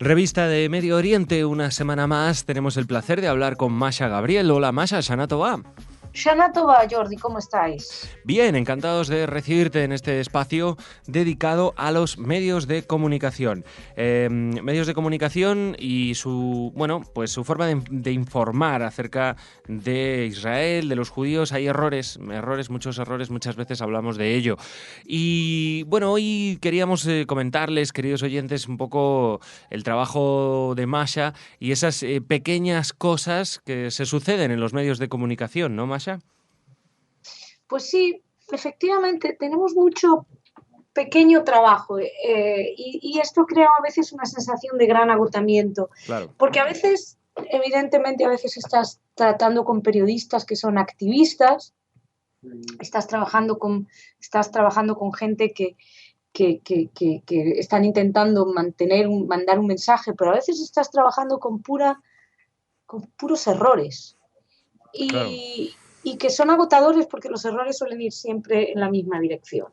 Revista de Medio Oriente, una semana más. Tenemos el placer de hablar con Masha Gabriel. Hola Masha, Shana Tova. Shana Tova, Jordi, ¿cómo estáis? Bien, encantados de recibirte en este espacio dedicado a los medios de comunicación. Medios de comunicación y su forma de informar acerca de Israel, de los judíos. Hay muchos errores, muchas veces hablamos de ello. Y bueno, hoy queríamos comentarles, queridos oyentes, un poco el trabajo de Masha y esas pequeñas cosas que se suceden en los medios de comunicación, ¿no, Masha? Pues sí, efectivamente, tenemos mucho pequeño trabajo y esto crea a veces una sensación de gran agotamiento, Claro. porque a veces, evidentemente, a veces estás tratando con periodistas que son activistas, estás trabajando con gente que están intentando mandar un mensaje, pero a veces estás trabajando con puros errores. Claro. Y que son agotadores porque los errores suelen ir siempre en la misma dirección.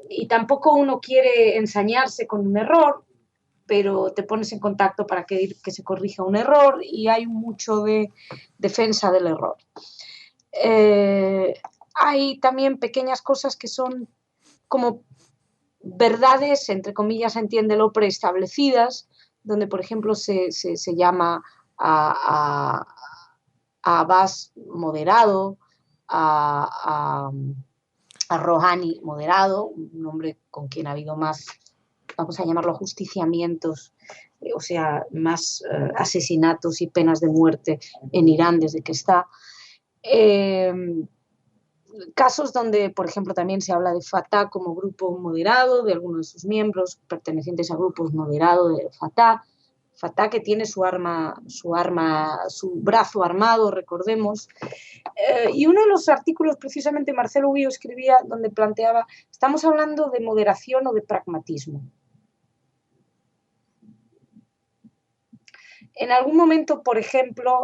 Y tampoco uno quiere ensañarse con un error, pero te pones en contacto para que se corrija un error y hay mucho de defensa del error. Hay también pequeñas cosas que son como verdades, entre comillas, entiéndelo, preestablecidas, donde, por ejemplo, se llama a Abbas moderado, a Rouhani moderado, un hombre con quien ha habido más, vamos a llamarlo, justiciamientos, o sea, más asesinatos y penas de muerte en Irán desde que está. Casos donde, por ejemplo, también se habla de Fatah como grupo moderado, de algunos de sus miembros pertenecientes a grupos moderados de Fatah. Fatah, que tiene su brazo armado, recordemos. Y uno de los artículos, precisamente Marcelo Huillo escribía, donde planteaba, estamos hablando de moderación o de pragmatismo. En algún momento, por ejemplo,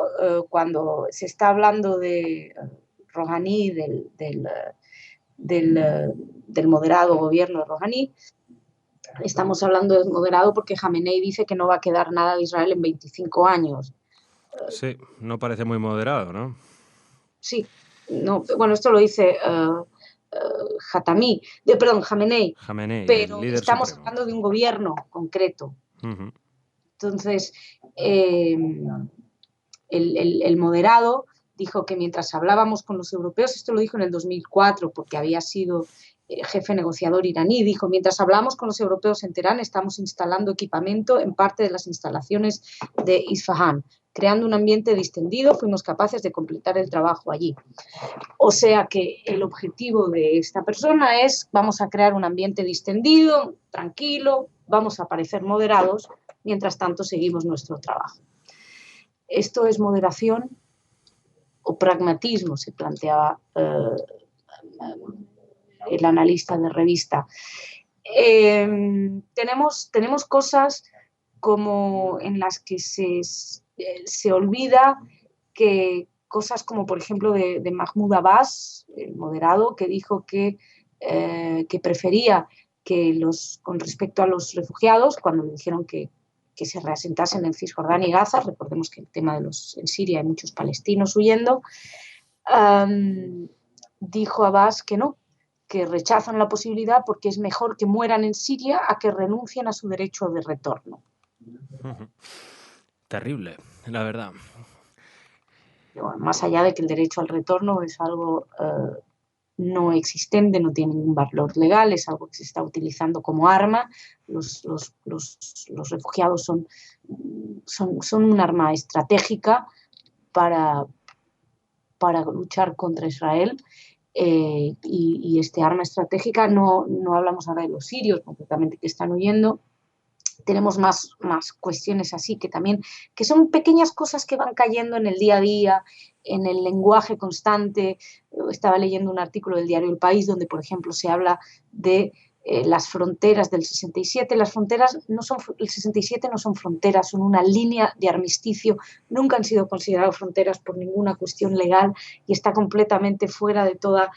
cuando se está hablando de Rouhani, del moderado gobierno de Rouhani, estamos hablando de moderado porque Jamenei dice que no va a quedar nada de Israel en 25 años. Sí, no parece muy moderado, ¿no? Sí, no, bueno, esto lo dice Jamenei, pero el líder estamos supremo. hablando de un gobierno concreto. Uh-huh. Entonces, el moderado dijo que mientras hablábamos con los europeos, esto lo dijo en el 2004 porque había sido jefe negociador iraní, dijo, mientras hablamos con los europeos en Teherán, estamos instalando equipamiento en parte de las instalaciones de Isfahan. Creando un ambiente distendido, fuimos capaces de completar el trabajo allí. O sea que el objetivo de esta persona es, vamos a crear un ambiente distendido, tranquilo, vamos a parecer moderados, mientras tanto seguimos nuestro trabajo. ¿Esto es moderación o pragmatismo?, se planteaba el analista de revista. Tenemos cosas como en las que se olvida que cosas como, por ejemplo, de Mahmoud Abbas, el moderado, que dijo que prefería que con respecto a los refugiados, cuando le dijeron que se reasentasen en Cisjordania y Gaza, recordemos que el tema en Siria hay muchos palestinos huyendo, dijo Abbas que no, que rechazan la posibilidad porque es mejor que mueran en Siria a que renuncien a su derecho de retorno. Terrible, la verdad. Pero, más allá de que el derecho al retorno es algo no existente, no tiene ningún valor legal, es algo que se está utilizando como arma. Los refugiados son un arma estratégica para luchar contra Israel. Y este arma estratégica, no hablamos ahora de los sirios concretamente que están huyendo, tenemos más cuestiones así que son pequeñas cosas que van cayendo en el día a día, en el lenguaje constante. Estaba leyendo un artículo del diario El País donde, por ejemplo, se habla de las fronteras del 67. Las fronteras el 67 no son fronteras, son una línea de armisticio, nunca han sido consideradas fronteras por ninguna cuestión legal y está completamente fuera de toda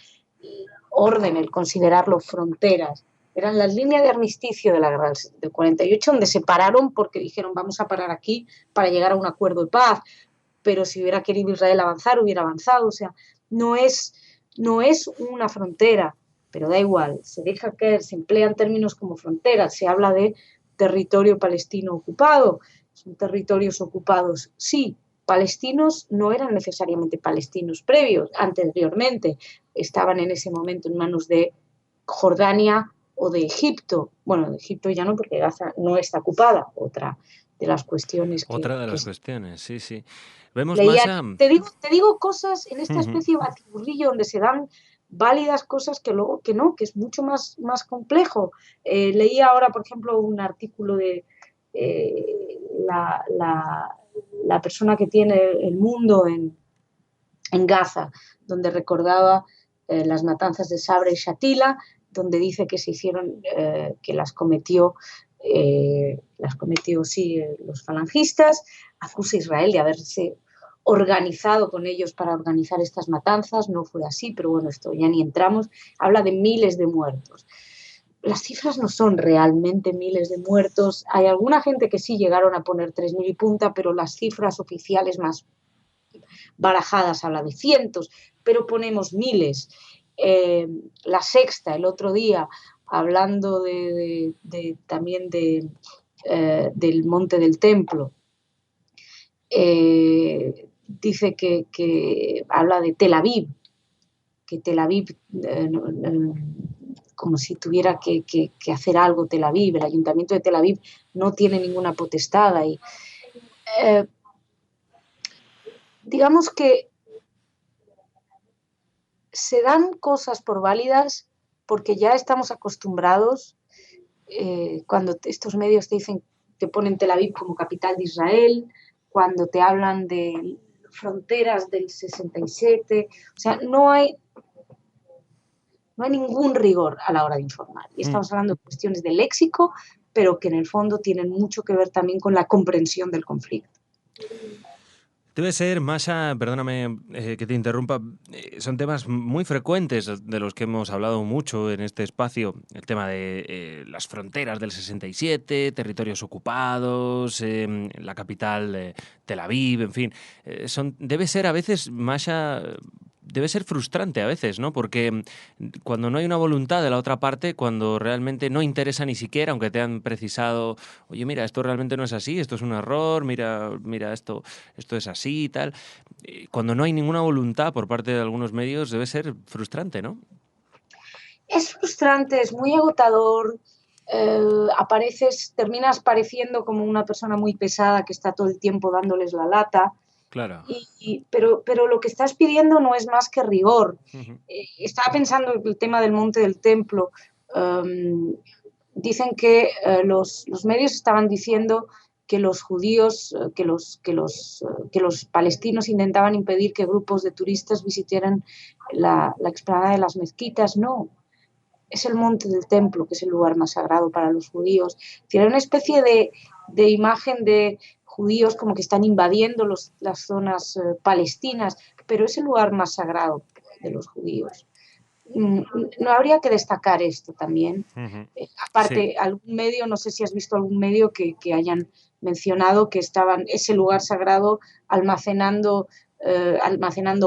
orden el considerarlo fronteras. eran las líneas de armisticio de la guerra del 48, donde se pararon porque dijeron vamos a parar aquí para llegar a un acuerdo de paz, pero si hubiera querido Israel avanzar, hubiera avanzado, o sea, no es, no es una frontera, pero da igual, se deja caer, se emplean términos como frontera, se habla de territorio palestino ocupado, son territorios ocupados, sí, palestinos no eran necesariamente palestinos previos, anteriormente estaban en ese momento en manos de Jordania o de Egipto. Bueno, de Egipto ya no, porque Gaza no está ocupada, otra de las cuestiones Otra de que las cuestiones, sí, sí. Vemos leía. más a... Te digo cosas en esta especie de batiburrillo donde se dan válidas cosas que luego que no, que es mucho más complejo. Leí ahora, por ejemplo, un artículo de la persona que tiene el mundo en Gaza, donde recordaba las matanzas de Sabra y Shatila, donde dice que se hicieron, que las cometió sí, los falangistas, acusa a Israel de haberse organizado con ellos para organizar estas matanzas, no fue así, pero bueno, esto ya ni entramos, habla de miles de muertos. Las cifras no son realmente miles de muertos, hay alguna gente que sí llegaron a poner 3.000 y punta, pero las cifras oficiales más barajadas habla de cientos, pero ponemos miles. La Sexta, el otro día, hablando también del Monte del Templo, dice que habla de Tel Aviv, que Tel Aviv, como si tuviera que hacer algo Tel Aviv, el ayuntamiento de Tel Aviv no tiene ninguna potestad ahí. Digamos que se dan cosas por válidas porque ya estamos acostumbrados, cuando estos medios te dicen, te ponen Tel Aviv como capital de Israel, cuando te hablan de fronteras del 67, o sea, no hay ningún rigor a la hora de informar. Y estamos hablando de cuestiones de léxico, pero que en el fondo tienen mucho que ver también con la comprensión del conflicto. Debe ser, Masha, perdóname que te interrumpa, son temas muy frecuentes de los que hemos hablado mucho en este espacio, el tema de las fronteras del 67, territorios ocupados, la capital Tel Aviv, en fin. Debe ser a veces, Masha, debe ser frustrante a veces, ¿no? Porque cuando no hay una voluntad de la otra parte, cuando realmente no interesa ni siquiera, aunque te han precisado, oye, mira, esto realmente no es así, esto es un error, mira, esto es así y tal. Cuando no hay ninguna voluntad por parte de algunos medios, debe ser frustrante, ¿no? Es frustrante, es muy agotador. Terminas pareciendo como una persona muy pesada que está todo el tiempo dándoles la lata. Claro. Pero lo que estás pidiendo no es más que rigor. Uh-huh. Estaba pensando en el tema del Monte del Templo. Dicen que los medios estaban diciendo que los judíos, que los palestinos intentaban impedir que grupos de turistas visitaran la explanada de las mezquitas. No, es el Monte del Templo, que es el lugar más sagrado para los judíos. Tiene una especie de imagen de judíos como que están invadiendo las zonas palestinas, pero es el lugar más sagrado de los judíos. No habría que destacar esto también. Uh-huh. Aparte, Sí. algún medio, no sé si has visto algún medio que hayan mencionado que estaban ese lugar sagrado almacenando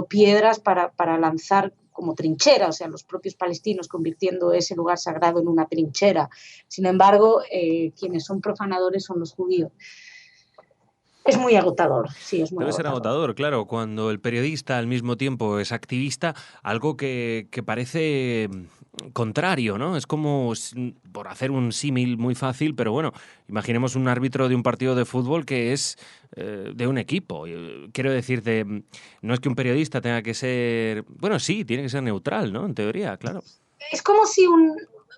piedras para lanzar como trinchera, o sea, los propios palestinos convirtiendo ese lugar sagrado en una trinchera. Sin embargo, quienes son profanadores son los judíos. Es muy agotador, sí, es muy Debe ser agotador. agotador, claro, cuando el periodista al mismo tiempo es activista, algo que parece contrario, ¿no? Es como, por hacer un símil muy fácil, pero bueno, imaginemos un árbitro de un partido de fútbol que es de un equipo. Quiero decirte, no es que un periodista tenga que ser, bueno, sí, tiene que ser neutral, ¿no? En teoría, claro. Es como si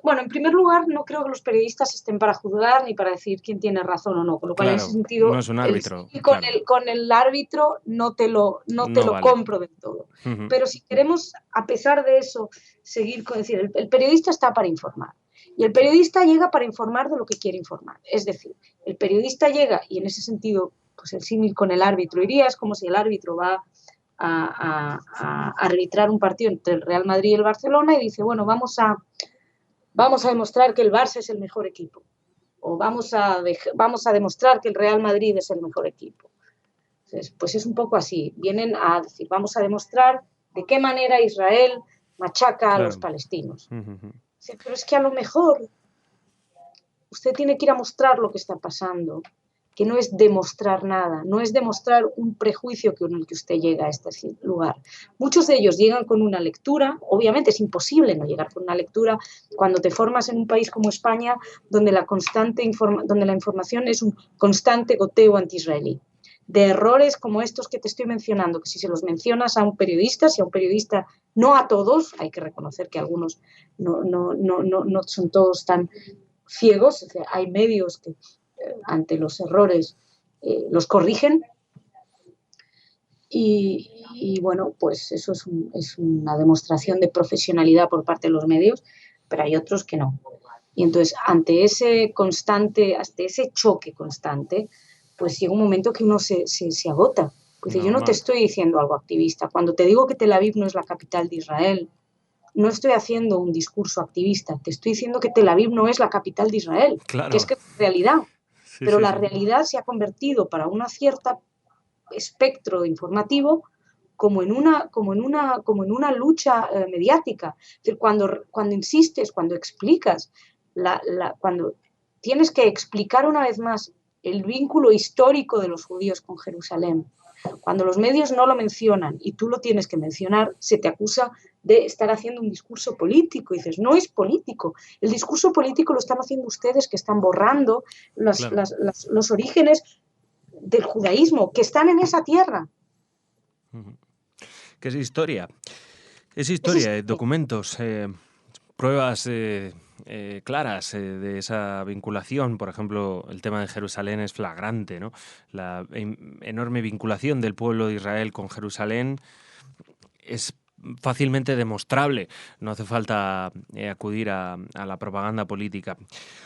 bueno, en primer lugar, no creo que los periodistas estén para juzgar ni para decir quién tiene razón o no, con lo cual en ese Claro, sentido no es un árbitro, con claro. el árbitro no te lo No vale. compro del todo. Uh-huh. Pero si queremos, a pesar de eso, seguir con decir, el periodista está para informar. Y el periodista llega para informar de lo que quiere informar. Es decir, el periodista llega, y en ese sentido, pues el símil con el árbitro iría, es como si el árbitro va a arbitrar un partido entre el Real Madrid y el Barcelona y dice, bueno, vamos a vamos a demostrar que el Barça es el mejor equipo, o vamos a demostrar que el Real Madrid es el mejor equipo. Entonces, pues es un poco así, vienen a decir, vamos a demostrar de qué manera Israel machaca a los palestinos. Sí, pero es que a lo mejor usted tiene que ir a mostrar lo que está pasando, que no es demostrar nada, no es demostrar un prejuicio con el que usted llega a este lugar. Muchos de ellos llegan con una lectura, obviamente es imposible no llegar con una lectura cuando te formas en un país como España, donde donde la información es un constante goteo anti-israelí. De errores como estos que te estoy mencionando, que si se los mencionas a un periodista, si a un periodista, no a todos, hay que reconocer que algunos no son todos tan ciegos, o sea, hay medios que ante los errores los corrigen y bueno, pues eso es una demostración de profesionalidad por parte de los medios, pero hay otros que no. Y entonces, ante ese choque constante, pues llega un momento que uno se agota. Pues yo no te estoy diciendo algo activista. Cuando te digo que Tel Aviv no es la capital de Israel, no estoy haciendo un discurso activista, te estoy diciendo que Tel Aviv no es la capital de Israel, claro. que es realidad. Sí, pero la realidad se ha convertido para una cierta espectro informativo como en una lucha mediática. Es decir, cuando insistes, cuando explicas, cuando tienes que explicar una vez más el vínculo histórico de los judíos con Jerusalén, cuando los medios no lo mencionan y tú lo tienes que mencionar, se te acusa de estar haciendo un discurso político. Y dices, no es político. El discurso político lo están haciendo ustedes, que están borrando los orígenes del judaísmo, que están en esa tierra. Que es historia. Es historia, documentos, pruebas claras de esa vinculación. Por ejemplo, el tema de Jerusalén es flagrante, ¿no? La enorme vinculación del pueblo de Israel con Jerusalén es fácilmente demostrable, no hace falta acudir a la propaganda política.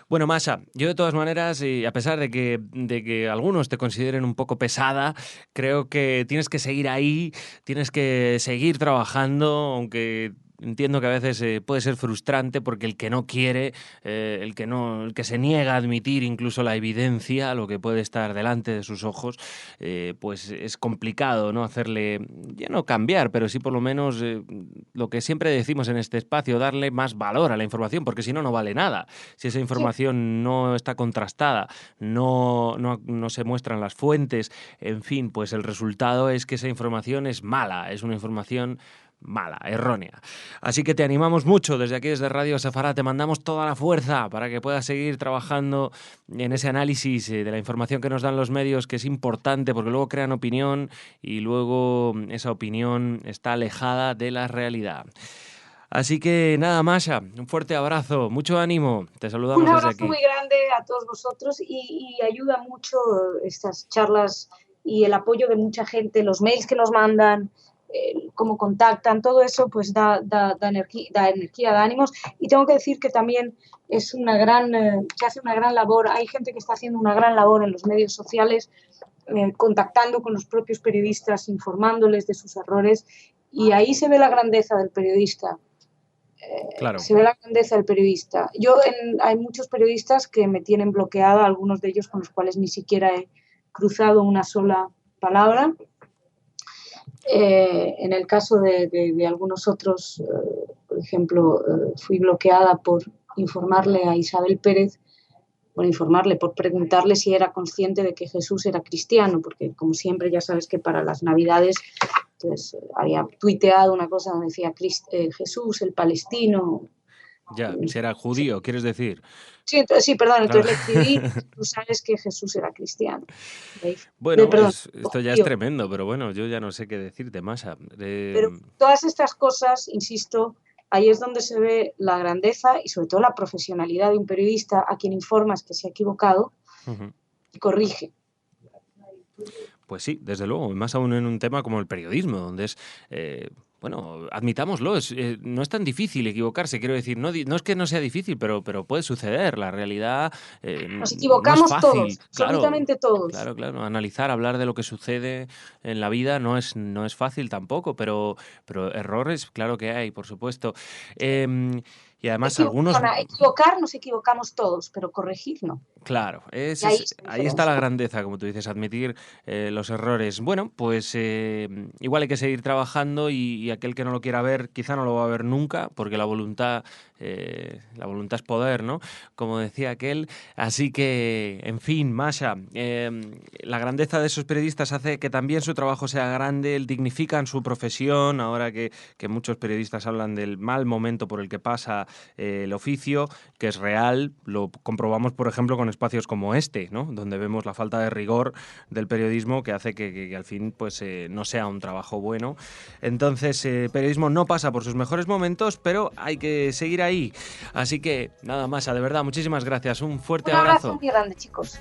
Bueno, Masha, yo de todas maneras, a pesar de que algunos te consideren un poco pesada, creo que tienes que seguir ahí, tienes que seguir trabajando, aunque entiendo que a veces puede ser frustrante porque el que no quiere, el que se niega a admitir incluso la evidencia, lo que puede estar delante de sus ojos, pues es complicado, ¿no? Hacerle, ya no cambiar, pero sí por lo menos lo que siempre decimos en este espacio, darle más valor a la información, porque si no, no vale nada. Si esa información no está contrastada, no se muestran las fuentes, en fin, pues el resultado es que esa información es mala, es una información mala, errónea. Así que te animamos mucho desde aquí, desde Radio Sefará, te mandamos toda la fuerza para que puedas seguir trabajando en ese análisis de la información que nos dan los medios, que es importante porque luego crean opinión y luego esa opinión está alejada de la realidad. Así que nada, Masha, un fuerte abrazo, mucho ánimo, te saludamos desde aquí. Un abrazo muy grande a todos vosotros y ayuda mucho estas charlas y el apoyo de mucha gente, los mails que nos mandan, cómo contactan, todo eso pues da energía, da ánimos. Y tengo que decir que también es se hace una gran labor, hay gente que está haciendo una gran labor en los medios sociales, contactando con los propios periodistas, informándoles de sus errores, y ahí se ve la grandeza del periodista. Claro. Se ve la grandeza del periodista. Hay muchos periodistas que me tienen bloqueada, algunos de ellos con los cuales ni siquiera he cruzado una sola palabra. En el caso de algunos otros, por ejemplo, fui bloqueada por informarle a Isabel Pérez, por preguntarle si era consciente de que Jesús era cristiano, porque como siempre ya sabes que para las Navidades pues, había tuiteado una cosa donde decía Jesús, el palestino. Ya, si era judío, ¿quieres decir? Sí, perdón, entonces le escribí, tú sabes que Jesús era cristiano. Bueno, esto ya es tremendo, pero bueno, yo ya no sé qué decirte, Masha. Pero todas estas cosas, insisto, ahí es donde se ve la grandeza y sobre todo la profesionalidad de un periodista a quien informas que se ha equivocado y corrige. Pues sí, desde luego, más aún en un tema como el periodismo, donde es... bueno, admitámoslo, no es tan difícil equivocarse, quiero decir, no es que no sea difícil, pero puede suceder, la realidad nos equivocamos no es fácil, todos, absolutamente todos. Claro, analizar, hablar de lo que sucede en la vida no es fácil tampoco, pero errores, claro que hay, por supuesto. Y además algunos... Equivocar nos equivocamos todos, pero corregir no. Claro, ahí está la grandeza, como tú dices, admitir los errores. Bueno, pues igual hay que seguir trabajando y aquel que no lo quiera ver quizá no lo va a ver nunca, porque la voluntad es poder, ¿no? Como decía aquel. Así que, en fin, Masha, la grandeza de esos periodistas hace que también su trabajo sea grande, dignifican su profesión, ahora que muchos periodistas hablan del mal momento por el que pasa el oficio, que es real, lo comprobamos, por ejemplo, con espacios como este, ¿no? Donde vemos la falta de rigor del periodismo que hace que al fin pues no sea un trabajo bueno. Entonces, periodismo no pasa por sus mejores momentos, pero hay que seguir ahí. Así que, nada más, de verdad, muchísimas gracias. Un fuerte abrazo. Un abrazo muy grande, chicos.